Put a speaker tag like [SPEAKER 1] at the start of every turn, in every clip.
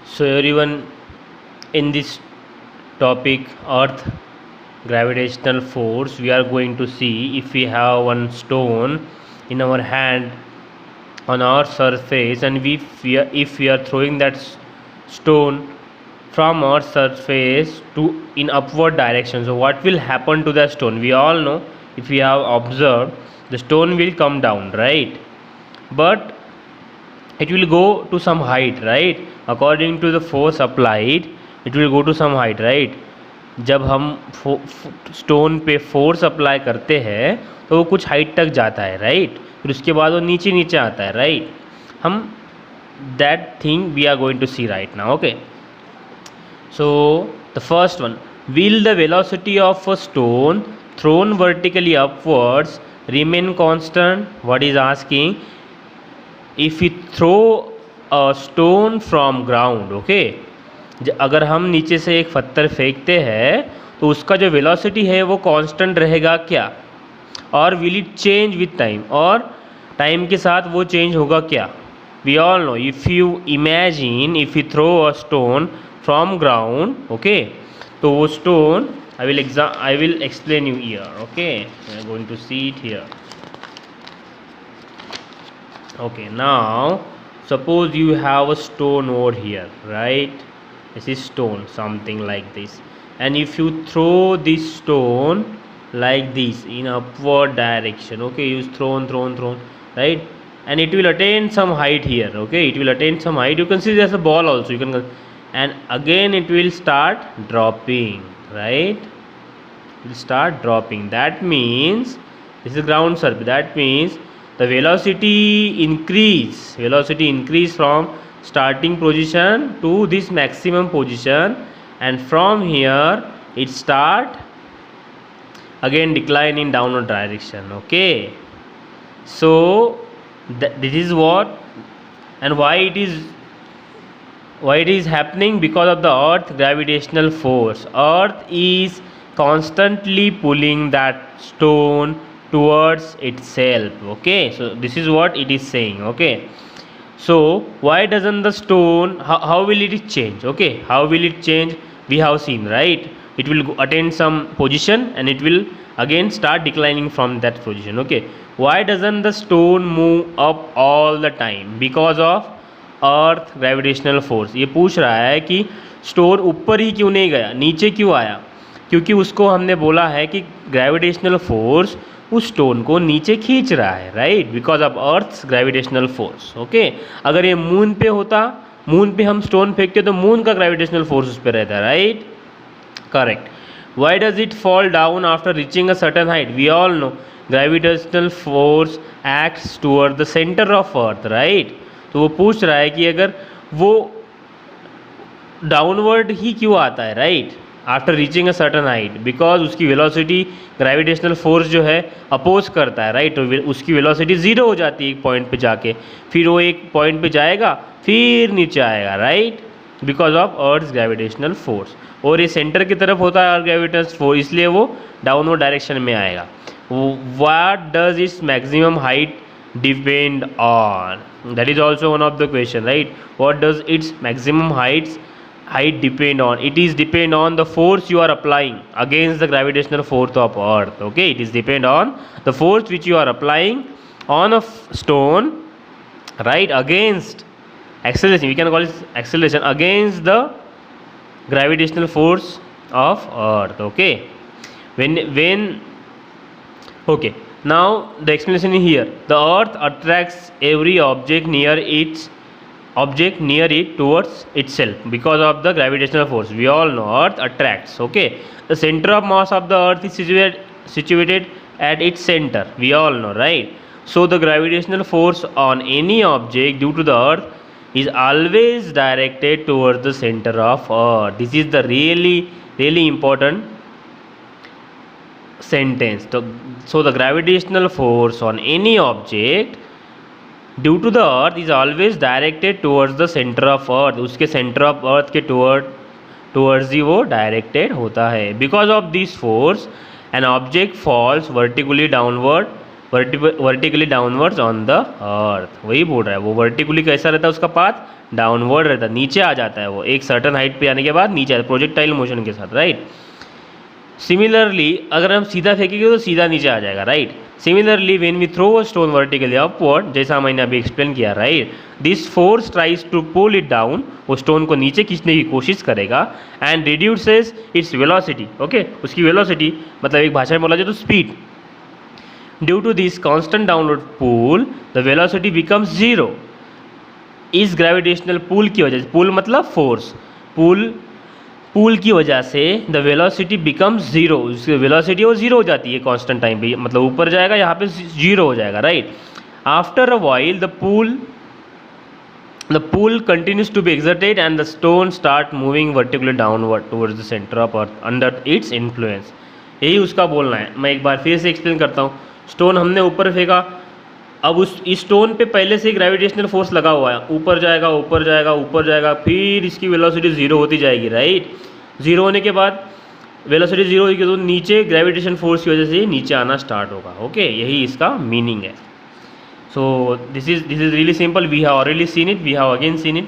[SPEAKER 1] So everyone, in this topic Earth gravitational force, we are going to see if we have one stone in our hand on our surface, and if we are throwing that stone from our surface to in upward direction, so what will happen to the stone? We all know, if we have observed, the stone will come down, right? But it will go to some height, right? According to the force applied, it will go to some height, right? जब हम stone पे force apply करते हैं तो वो कुछ height तक जाता है, राइट? फिर उसके बाद वो नीचे नीचे आता है, राइट? हम that thing we are going to see right now, okay? So the first one, will the velocity of a stone thrown vertically upwards remain constant? What is asking? If we throw a stone from ground, okay, अगर हम नीचे से एक पत्थर फेंकते हैं तो उसका जो वेलोसिटी है वो कांस्टेंट रहेगा क्या? और will it change with time, और टाइम के साथ वो चेंज होगा क्या? We all know, if you imagine, if you throw a stone from ground, okay, तो वो stone I will explain you here, okay? We are going to see it here. Okay, now suppose you have a stone over here, right? This is stone, something like this, and if you throw this stone like this in upward direction, okay, you thrown, right? And it will attain some height here, okay, it will attain some height. You can see there's a ball also, you can, and again it will start dropping, right? It will start dropping. That means this is ground surface. That means the velocity increase from starting position to this maximum position, and from here it start again decline in downward direction, okay? So this is what, and why it is happening? Because of the earth gravitational force. Earth is constantly pulling that stone towards itself, okay? So this is what it is saying, okay? So why doesn't the stone, how will it change? Okay, how will it change? We have seen, right? It will attain some position and it will again start declining from that position, okay? Why doesn't the stone move up all the time? Because of earth gravitational force. ये पूछ रहा है कि stone ऊपर ही क्यों नहीं गया, नीचे क्यों आया? क्योंकि उसको हमने बोला है कि ग्रेविटेशनल फोर्स उस स्टोन को नीचे खींच रहा है, right? Because of earth's gravitational force, okay? अगर ये मून पे होता, मून पे हम स्टोन फेंकते तो मून का ग्रेविटेशनल फोर्स उस पर रहता, right? Correct. Why does it fall down after reaching a certain height? We all know gravitational force acts toward the centre of earth, right? तो वो पूछ रहा है कि अगर वो डाउनवर्ड ही क्यों आता है, right, after reaching a certain height? Because उसकी वेलोसिटी ग्रेविटेशनल फोर्स जो है अपोज करता है, राइट? तो उसकी वेलोसिटी ज़ीरो हो जाती है एक पॉइंट पे जाके, फिर वो एक पॉइंट पे जाएगा फिर नीचे आएगा, right? Because of earth gravitational force. और ये सेंटर की तरफ होता है अर्थ ग्रेविटेशनल फोर्स, इसलिए वो डाउनवर्ड डायरेक्शन में आएगा. What does its maximum height depend on? That is also one of the question, right? What does its maximum height depend on? It is depend on the force you are applying against the gravitational force of earth, okay? It is depend on the force which you are applying on a stone, right, against acceleration. We can call it acceleration against the gravitational force of earth, okay? When okay, now the explanation is here. The earth attracts every object near it towards itself because of the gravitational force. We all know earth attracts, okay? The center of mass of the earth is situated at its center. We all know, right? So the gravitational force on any object due to the earth is always directed towards the center of earth. This is the really important sentence. So the gravitational force on any object due to the earth is always directed towards the center of earth. उसके center of earth के towards ही वो directed होता है. Because of this force an object falls vertically downward vertically downwards on the earth, वही बोल रहा है। वो वर्टिकली कैसा रहता है उसका पाथ, डाउनवर्ड रहता है, नीचे आ जाता है वो, एक सर्टन हाइट पे आने के बाद नीचे आता है प्रोजेक्टाइल मोशन के साथ, राइट। सिमिलरली अगर हम सीधा फेंकेंगे तो सीधा नीचे आ जाएगा, right. Similarly when we throw a stone vertically upward, जैसा मैंने अभी एक्सप्लेन किया, right, this force tries to pull it down, वो स्टोन को नीचे खींचने की कोशिश करेगा, and reduces its velocity, okay, उसकी वेलोसिटी मतलब एक भाषा में बोला जाए तो speed. Due to this constant downward pull the velocity becomes zero. इस ग्रेविटेशनल पुल की वजह से, पुल मतलब फोर्स, पुल की वजह से द वेलोसिटी बिकम्स जीरो, उसकी वेलोसिटी वो जीरो हो जाती है कांस्टेंट टाइम पे, मतलब ऊपर जाएगा यहाँ पे जीरो हो जाएगा, right. After a while the pull continues to be exerted and the stone start moving vertically downward towards the center of earth under its influence। यही उसका बोलना है। मैं एक बार फिर से एक्सप्लेन करता हूँ। स्टोन हमने ऊपर फेंका, अब इस स्टोन पे पहले से ग्रेविटेशनल फोर्स लगा हुआ है, ऊपर जाएगा ऊपर जाएगा ऊपर जाएगा, फिर इसकी वेलोसिटी जीरो होती जाएगी, राइट। जीरो होने के बाद वेलोसिटी जीरो होगी तो नीचे ग्रेविटेशन फोर्स की वजह से नीचे आना स्टार्ट होगा, ओके, यही इसका मीनिंग है। So this is really simple. We have already seen it. We have again seen it.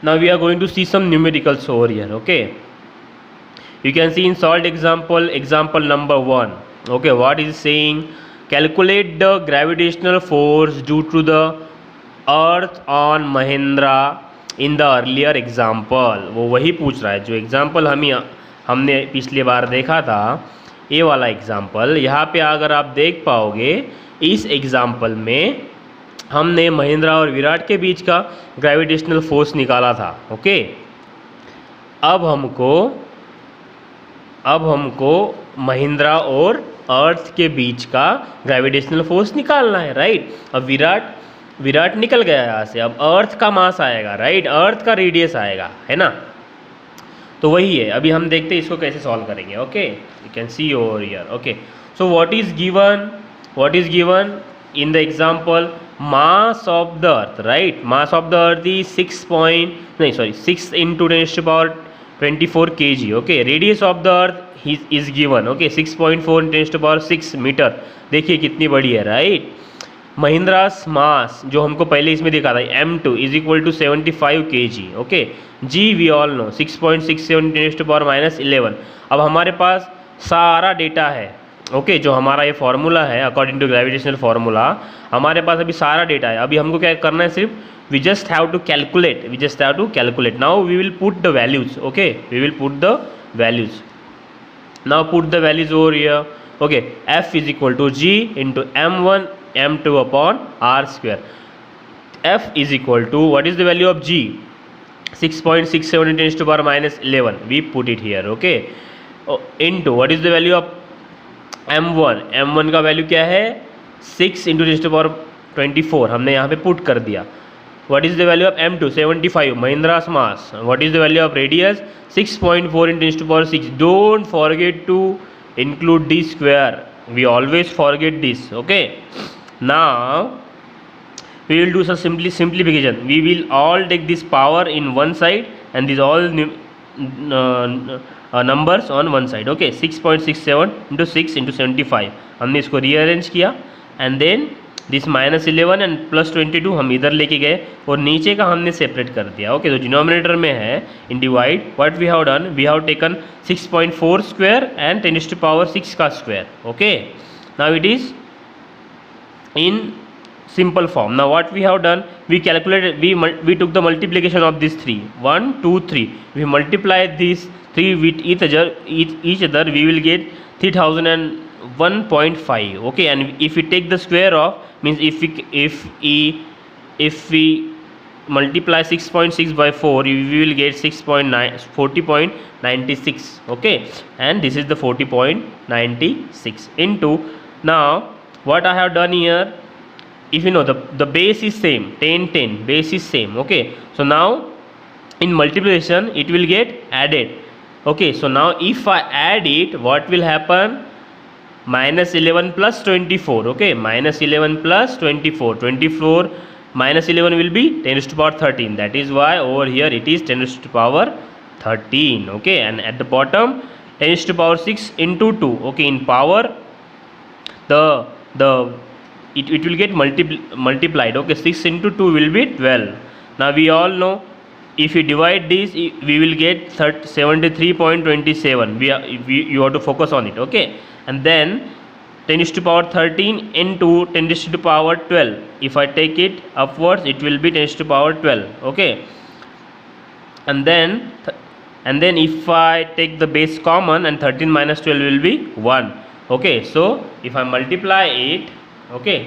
[SPEAKER 1] Now we are going to see some numericals over here. Okay. You can see in solved example number 1. Okay. What is saying? Calculate the gravitational force due to the Earth on Mahendra in the earlier example. वो वही पूछ रहा है जो example हमने पिछली बार देखा था, ये वाला एग्जाम्पल। यहाँ पे अगर आप देख पाओगे, इस एग्जाम्पल में हमने महिंद्रा और विराट के बीच का ग्रेविटेशनल फोर्स निकाला था, ओके। अब हमको महिंद्रा और अर्थ के बीच का ग्रेविटेशनल फोर्स निकालना है, राइट। अब विराट निकल गया यहाँ से, अब अर्थ का मास आएगा, राइट, अर्थ का रेडियस आएगा, है ना। तो वही है, अभी हम देखते हैं इसको कैसे सॉल्व करेंगे, okay. You can see over here, okay. So what is given in the example, mass of the earth, right, mass of the earth is 6 × 10⁻24 kg, okay. Radius of the earth is given, okay, 6.4 × 10⁻6 metre, देखिए कितनी बड़ी है, right. Mahindra's मास जो हमको पहले इसमें दिखा था, M2 = 75 kg, okay. G we all know 6.67 × 10⁻11। अब हमारे पास सारा डेटा है, ओके, जो हमारा ये फार्मूला है अकॉर्डिंग टू ग्रेविटेशनल फार्मूला, हमारे पास अभी सारा डेटा है। अभी हमको क्या करना है, सिर्फ we just have to calculate. Now we will put the values, okay, we will put the values. Now put the values over here, okay. F = G × M1 M2 upon R²। F = what is the value of G? 6.67 × 10⁻11, we put it here, okay, into what is the value of M1 का value क्या है, 6 × 10⁻24, हमने यहाँ पे put कर दिया। what is the value of M2? 75, Mahindra's mass. what is the value of radius? 6.4 × 10⁻6। don't forget to include d square, we always forget this, okay। now we will do some simplification. We will all take this power in one side and these all numbers on one side, okay। 6.67 × 6 × 75 हमने इसको rearrange किया, and then this -11 and +22 हम इधर लेके गए और नीचे का हमने सेपरेट कर दिया, ओके। तो डिनोमिनेटर में है इन divide, what we have done, we have taken 6.4 square and 10⁻6 का square, okay. Now it is in simple form. Now what we have done, we calculated, we took the multiplication of these 3, 1 2 3, we multiply these 3 with each other, we will get 3001.5, okay। and if we take the square of, means if we multiply 6.6 by 4, we will get 40.96, okay, and this is the 40.96 into, now what I have done here, if you know the base is same, 10 base is same, okay। so now in multiplication it will get added, okay। so now if I add it, what will happen, -11 + 24, okay, -11 + 24 -11 will be 10⁻13, that is why over here it is 10⁻13, okay। and at the bottom 10⁻6 × 2, okay, in power the it will get multiplied. Okay, 6 into 2 will be 12. Now we all know, if you divide this, we will get 73.27. You have to focus on it. Okay, and then 10 is to power 13 into 10 is to power 12. If I take it upwards, it will be 10 is to power 12. Okay, and then if I take the base common, and 13 minus 12 will be 1. Okay, so if I multiply it, okay,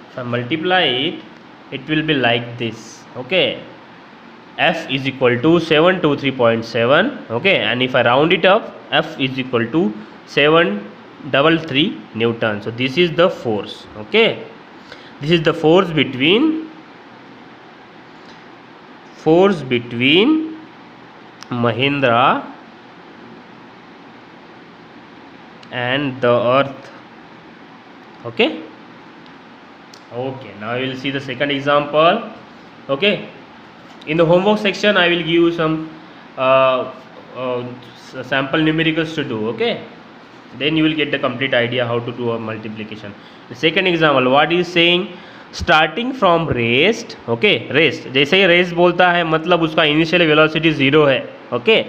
[SPEAKER 1] if I multiply it, it will be like this. Okay, F is equal to 723.7. okay, and if I round it up, F is equal to 733 Newton. So this is the force. Okay, this is the force between Mahindra and the earth. Okay, now we will see the second example. Okay, in the homework section I will give you some sample numericals to do. Okay, then you will get the complete idea how to do a multiplication. The second example, what is saying, starting from rest. Okay, rest जैसे ही rest बोलता है मतलब उसका initial velocity 0 है. Okay,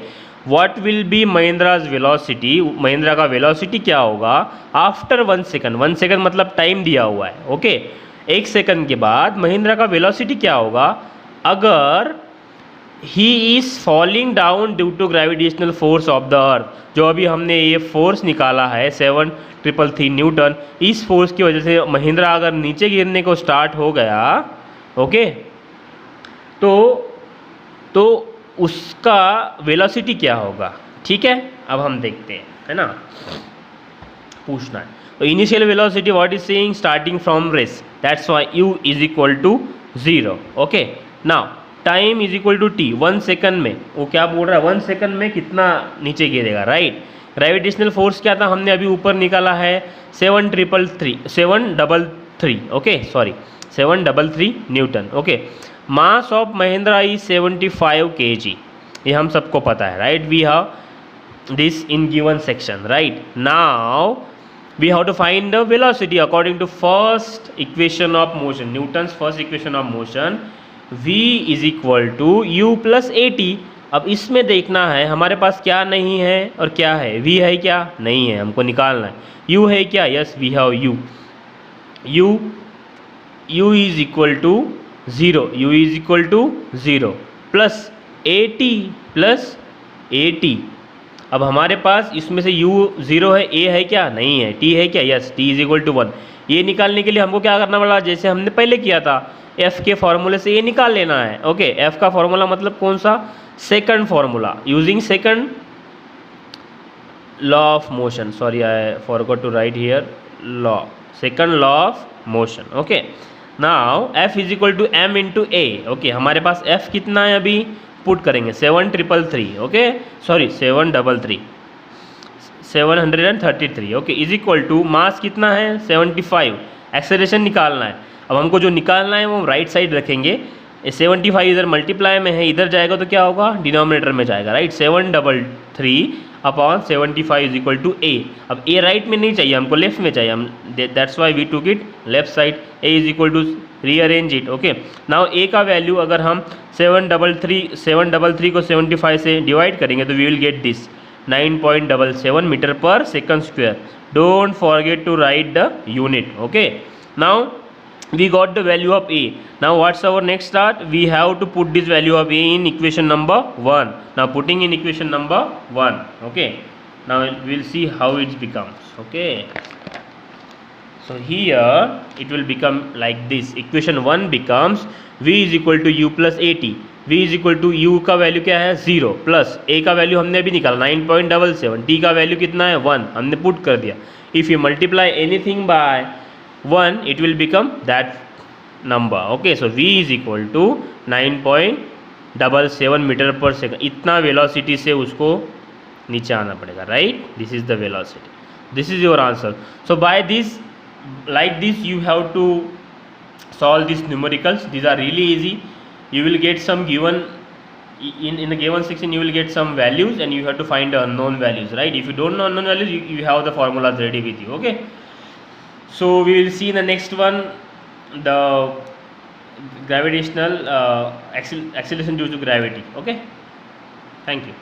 [SPEAKER 1] what will be Mahindra's velocity, Mahindra का velocity क्या होगा after 1 second. 1 second मतलब टाइम दिया हुआ है. ओके, 1 सेकंड के बाद महिंद्रा का वेलोसिटी क्या होगा अगर he is falling down due to gravitational force of the earth. जो अभी हमने ये फोर्स निकाला है 733 न्यूटन, इस फोर्स की वजह से महिंद्रा अगर नीचे गिरने को स्टार्ट हो गया, ओके, तो उसका वेलोसिटी क्या होगा. ठीक है, अब हम देखते हैं, है ना, पूछना है. तो initial velocity what is saying starting from rest, that's why u is equal to 0. Okay, now time is equal to T. 1 second में वो क्या बोल रहा है, 1 सेकंड में कितना नीचे गिरेगा. राइट, ग्रेविटेशनल फोर्स क्या था हमने अभी ऊपर निकाला है 733. Okay, sorry 733 newton. Okay, mass of Mahindra इज 75 kg. ये हम सबको पता है. Right, we have this in given section. Right, now we have to find the velocity according to first equation of motion, Newton's first equation of motion. v is equal to u plus at. अब इसमें देखना है हमारे पास क्या नहीं है और क्या है. v है क्या, नहीं है, हमको निकालना है. u है क्या, yes we have u is equal to 0. u is equal to 0 plus at. अब हमारे पास इसमें से u 0 है, a है क्या, नहीं है, t है क्या, yes t is equal to 1. ये निकालने के लिए हमको क्या करना पड़ा, जैसे हमने पहले किया था, f के फॉर्मूले से ये निकाल लेना है. ओके, f का फॉर्मूला मतलब कौन सा, second formula, using second law of motion. Sorry, I forgot to write here law, second law of motion. Okay, now f is equal to m into a. Okay, हमारे पास f कितना है अभी put करेंगे 733. Okay, sorry 733. Okay, is equal to mass कितना है 75. Acceleration निकालना है. अब हमको जो निकालना है वो राइट साइड रखेंगे. 75 इधर मल्टीप्लाई में है, इधर जाएगा तो क्या होगा, डिनोमिनेटर में जाएगा. Right, 733 upon 75 is equal to a. अब a राइट में नहीं चाहिए, हमको लेफ्ट में चाहिए. हम that's why we took it left side. a is equal to rearrange it. Okay, now a का वैल्यू अगर हम 733 को 75 से डिवाइड करेंगे तो we will get this 9.77 metre पर second square. Don't forget to write the unit. Okay, now we got the value of a. Now what's our next start, we have to put this value of a in equation number 1. Now putting in equation number 1. Okay, now we'll see how it becomes. Okay, so here it will become like this. Equation 1 becomes v is equal to u plus at. v is equal to u का value क्या है 0 plus a का value हमने अभी निकाला 9.77. t का value कितना है 1, हमने पुट कर दिया. If you multiply anything bye 1 it will become that number. Okay, so v is equal to 9.77 metre पर सेकंड. इतना वेलोसिटी से उसको नीचे आना पड़ेगा. Right, this is the velocity, this is your answer. So by this, like this you have to solve these numericals. These are really easy. You will get some given in the given section you will get some values and you have to find the unknown values, right? If you don't know unknown values, you have the formulas ready with you. Okay, so we will see in the next one the gravitational acceleration due to gravity. Okay, thank you.